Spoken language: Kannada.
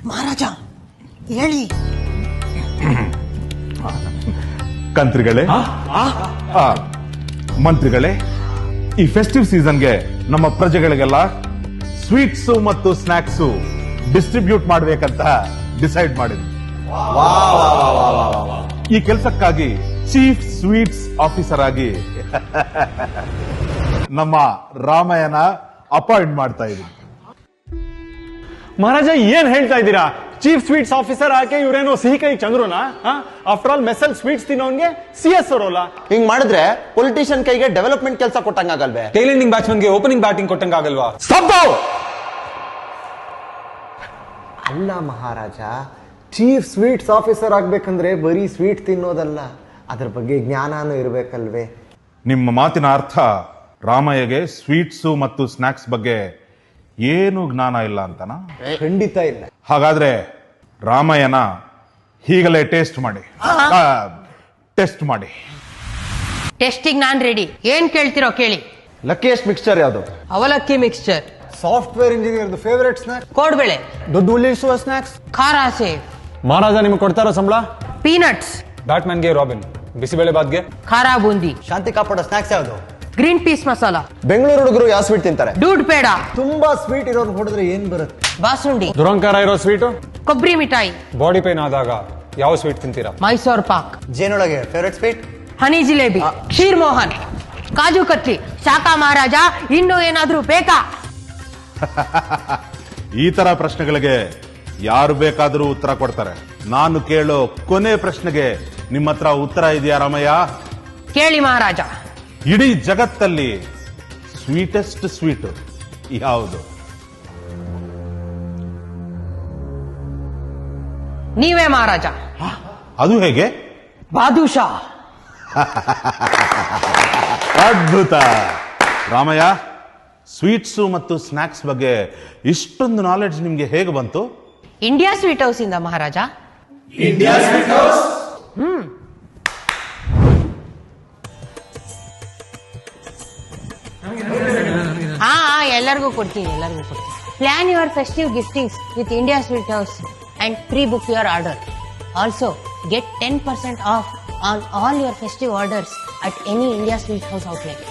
ಮಹಾರಾಜ ಹೇಳಿ. ಕಂತ್ರಿಗಳೇ, ಮಂತ್ರಿಗಳೇ, ಈ ಫೆಸ್ಟಿವ್ ಸೀಸನ್ಗೆ ನಮ್ಮ ಪ್ರಜೆಗಳಿಗೆಲ್ಲ ಸ್ವೀಟ್ಸ್ ಮತ್ತು ಸ್ನಾಕ್ಸ್ ಡಿಸ್ಟ್ರಿಬ್ಯೂಟ್ ಮಾಡ್ಬೇಕಂತ ಡಿಸೈಡ್ ಮಾಡಿದ್ವಿ. ಈ ಕೆಲಸಕ್ಕಾಗಿ ಚೀಫ್ ಸ್ವೀಟ್ಸ್ ಆಫೀಸರ್ ಆಗಿ ನಮ್ಮ ರಾಮಯ್ಯನ ಅಪಾಯಿಂಟ್ ಮಾಡ್ತಾ ಇದ್ದೀವಿ. ಮಹಾರಾಜ ಏನ್ ಹೇಳ್ತಾ ಇದ್ದೀರಾ? ಚೀಫ್ ಸ್ವೀಟ್ಸ್ ಆಫೀಸರ್ ಆಕೆ ಇವ್ರೇನೋ ಸಿಹಿ ಕೈ ಚಂದ್ರನಾ? ಆಫ್ಟರ್ ಆಲ್ ಮೆಸಲ್ ಸ್ವೀಟ್ಸ್ ತಿನ್ನೋನ್ಗೆ CS ಅವರಲ್ಲ. ಹಿಂಗ್ ಮಾಡಿದ್ರೆ ಪೊಲಿಟಿಷಿಯನ್ ಕೈಗೆ ಡೆವಲಪ್ಮೆಂಟ್ ಕೆಲಸ ಕೊಟ್ಟಂಗಾಗಲ್ವೇ? ಟೈಲಿಂಗ್ ಬ್ಯಾಟ್ಸ್ಮನ್ಗೆ ಓಪನಿಂಗ್ ಬ್ಯಾಟಿಂಗ್ ಕೊಟ್ಟಂಗಾಗಲ್ವಾ? ಅಲ್ಲ ಮಹಾರಾಜ, ಚೀಫ್ ಸ್ವೀಟ್ಸ್ ಆಫೀಸರ್ ಆಗ್ಬೇಕಂದ್ರೆ ಬರೀ ಸ್ವೀಟ್ ತಿನ್ನೋದಲ್ಲ, ಅದ್ರ ಬಗ್ಗೆ ಜ್ಞಾನನೂ ಇರ್ಬೇಕಲ್ವೇ? ನಿಮ್ಮ ಮಾತಿನ ಅರ್ಥ ರಾಮಯ್ಯಗೆ ಸ್ವೀಟ್ಸ್ ಮತ್ತು ಸ್ನಾಕ್ಸ್ ಬಗ್ಗೆ ಏನು ಜ್ಞಾನ ಇಲ್ಲ ಅಂತನಾ? ಖಂಡಿತ ಇಲ್ಲ. ಹಾಗಾದ್ರೆ ರಾಮಯ್ಯನ ಹೀಗಲೇ ಟೆಸ್ಟ್ ಮಾಡಿ. ಟೆಸ್ಟಿಗೆ ನಾನ್ ರೆಡಿ. ಏನ್ ಕೇಳ್ತಿರೋ ಕೇಳಿ. ಲಕ್ಕಿಯೆಸ್ಟ್ ಮಿಕ್ಸ್ಚರ್ ಯಾವುದು? ಅವಲಕ್ಕಿ mixture. Software engineer favourite snacks? ಕೋಡ್ಬೇಳೆ. ದುಡ್ಡು ಉಳಿಸುವ ಸ್ನಾಕ್ಸ್? ಖಾರ ಸೇವ್. ಮಹಾರಾಜ ನಿಮ್ಗೆ ಕೊಡ್ತಾರೋ ಸಂಬಳ? ಪೀನಟ್ಸ್. ಬ್ಯಾಟ್ಮನ್ಗೆ ರಾಬಿನ್, ಬಿಸಿಬೇಳೆ ಬಾತ್ಗೆ ಖಾರ ಬೂಂದಿ. ಶಾಂತಿ ಕಾಪಾಡೋ ಸ್ನಾಕ್ಸ್ ಯಾವುದು? Green piece masala. ಬೆಂಗಳೂರು ಹುಡುಗರು ಯಾವ ಸ್ವೀಟ್ ತಿಂತಾರೆ? ದೂದ್ ಪೇಡ. ತುಂಬಾ ಸ್ವೀಟ್ ಇರೋರು ಹೊಡೆದ್ರೆ ಏನ್ ಬರುತ್ತೆ? ಬಾಸುಂಡಿ. ದುರಂಕಾರ ಇರೋ ಸ್ವೀಟು? ಕೊಬ್ಬರಿ ಮಿಠಾಯಿ. ಬಾಡಿ ಪೇನ್ ಆದಾಗ ಯಾವ ಸ್ವೀಟ್ ತಿಂತೀರಾ? ಮೈಸೂರ್ ಪಾಕ್. ಜೇನೊಳಗೆ favourite sweet? Honey jalebi. Ksheer mohan. Kaju katli. ಶಾಖಾ ಮಹಾರಾಜ, ಇನ್ನೂ ಏನಾದ್ರೂ ಬೇಕಾ? ಈ ತರ ಪ್ರಶ್ನೆಗಳಿಗೆ ಯಾರು ಬೇಕಾದರೂ ಉತ್ತರ ಕೊಡ್ತಾರೆ. ನಾನು ಕೇಳೋ ಕೊನೆ ಪ್ರಶ್ನೆಗೆ ನಿಮ್ಮ ಹತ್ರ ಉತ್ತರ ಇದೆಯಾ ರಾಮಯ್ಯ? ಕೇಳಿ ಮಹಾರಾಜ. ಇಡೀ ಜಗತ್ತಲ್ಲಿ ಸ್ವೀಟೆಸ್ಟ್ ಸ್ವೀಟ್ ಯಾವುದು? ನೀವೇ ಮಹಾರಾಜ. ಅದು ಹೇಗೆ? ಬಾದುಷಾ. ಅದ್ಭುತ ರಾಮಯ್ಯ. ಸ್ವೀಟ್ಸ್ ಮತ್ತು ಸ್ನಾಕ್ಸ್ ಬಗ್ಗೆ ಇಷ್ಟೊಂದು ನಾಲೆಡ್ಜ್ ನಿಮ್ಗೆ ಹೇಗೆ ಬಂತು? ಇಂಡಿಯಾ ಸ್ವೀಟ್ ಹೌಸ್ ಇಂದ ಮಹಾರಾಜ. ಎಲ್ಲರಿಗೂ ಕೊಡ್ತೀನಿ. Plan your festive giftings with India sweet house and pre book your order. Also get 10% off on all your festive orders at any India sweet house outlet.